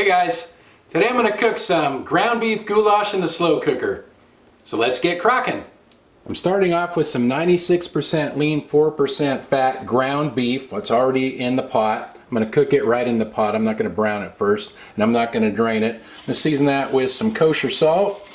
Hey guys, today I'm going to cook some ground beef goulash in the slow cooker. So let's get crocking. I'm starting off with some 96% lean, 4% fat ground beef that's already in the pot. I'm going to cook it right in the pot. I'm not going to brown it first, and I'm not going to drain it. I'm going to season that with some kosher salt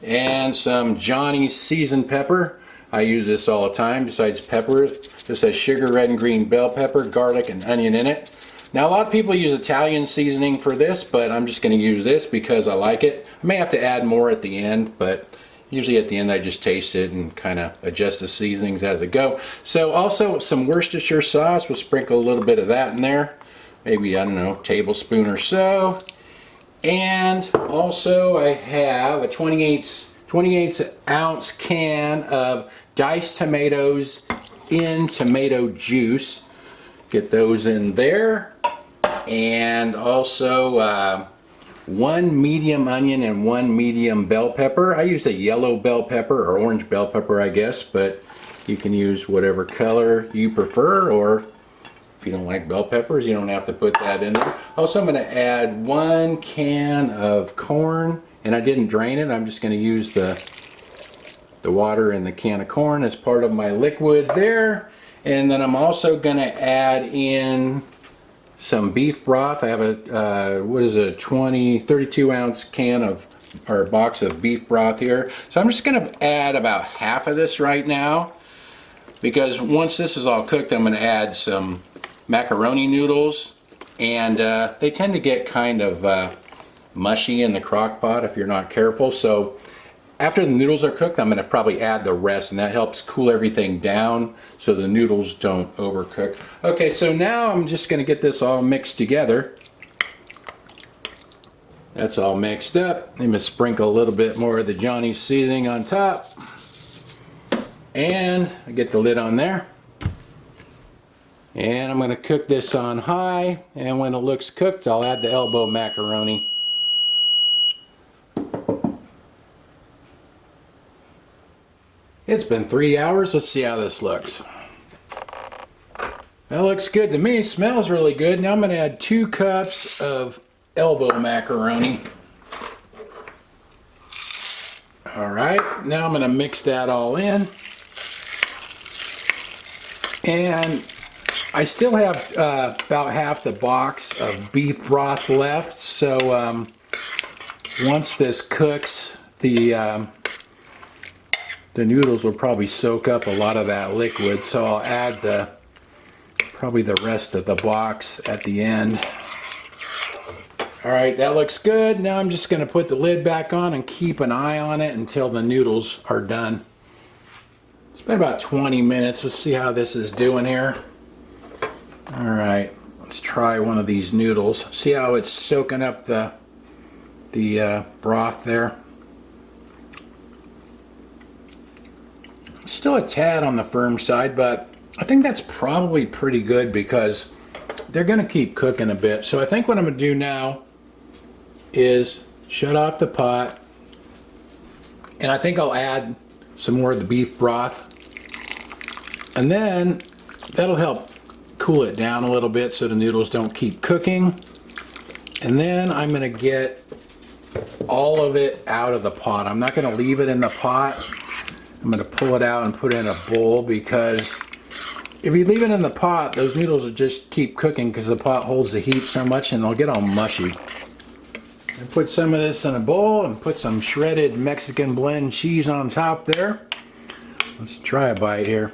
and some Johnny's seasoned pepper. I use this all the time besides pepper. This has sugar, red and green bell pepper, garlic, and onion in it. Now a lot of people use Italian seasoning for this, but I'm just going to use this because I like it. I may have to add more at the end, but usually at the end I just taste it and kind of adjust the seasonings as I go. So also some Worcestershire sauce, we'll sprinkle a little bit of that in there. Maybe, I don't know, a tablespoon or so. And also I have a 28 ounce can of diced tomatoes in tomato juice. Get those in there. And also one medium onion and one medium bell pepper. I used a yellow bell pepper or orange bell pepper, I guess, but you can use whatever color you prefer, or if you don't like bell peppers, you don't have to put that in there. Also, I'm going to add 1 can of corn, and I didn't drain it. I'm just going to use the water in the can of corn as part of my liquid there. And then I'm also going to add in some beef broth. I have a 32 ounce can of, or box of beef broth here. So I'm just going to add about half of this right now, because once this is all cooked, I'm going to add some macaroni noodles, and they tend to get kind of mushy in the crock pot if you're not careful. So after the noodles are cooked, I'm going to probably add the rest, and that helps cool everything down so the noodles don't overcook. Okay, so now I'm just going to get this all mixed together. That's all mixed up. I'm going to sprinkle a little bit more of the Johnny's seasoning on top. And I get the lid on there. And I'm going to cook this on high, and when it looks cooked, I'll add the elbow macaroni. It's been 3 hours. Let's see how this looks. That looks good to me. Smells really good. Now I'm going to add 2 cups of elbow macaroni. Alright, now I'm going to mix that all in. And I still have about half the box of beef broth left. So once this cooks, the noodles will probably soak up a lot of that liquid, so I'll add probably the rest of the box at the end. Alright, that looks good. Now I'm just going to put the lid back on and keep an eye on it until the noodles are done. It's been about 20 minutes. Let's see how this is doing here. Alright, let's try one of these noodles. See how it's soaking up the broth there. Still a tad on the firm side, but I think that's probably pretty good because they're going to keep cooking a bit. So I think what I'm going to do now is shut off the pot, and I think I'll add some more of the beef broth, and then that'll help cool it down a little bit so the noodles don't keep cooking. And then I'm going to get all of it out of the pot. I'm not going to leave it in the pot. I'm going to pull it out and put it in a bowl, because if you leave it in the pot, those noodles will just keep cooking because the pot holds the heat so much, and they'll get all mushy. I put some of this in a bowl and put some shredded Mexican blend cheese on top there. Let's try a bite here.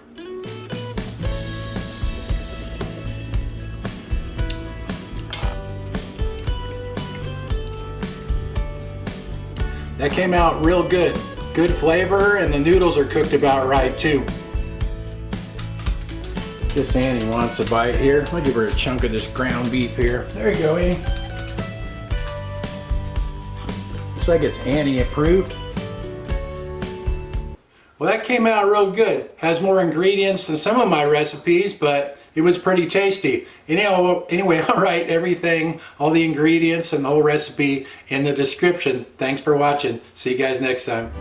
That came out real good. Good flavor, and the noodles are cooked about right too. This Annie wants a bite here. I'll give her a chunk of this ground beef here. There you go, Annie. Looks like it's Annie approved. Well, that came out real good. Has more ingredients than some of my recipes, but it was pretty tasty. Anyway, I'll write everything, all the ingredients and the whole recipe in the description. Thanks for watching. See you guys next time.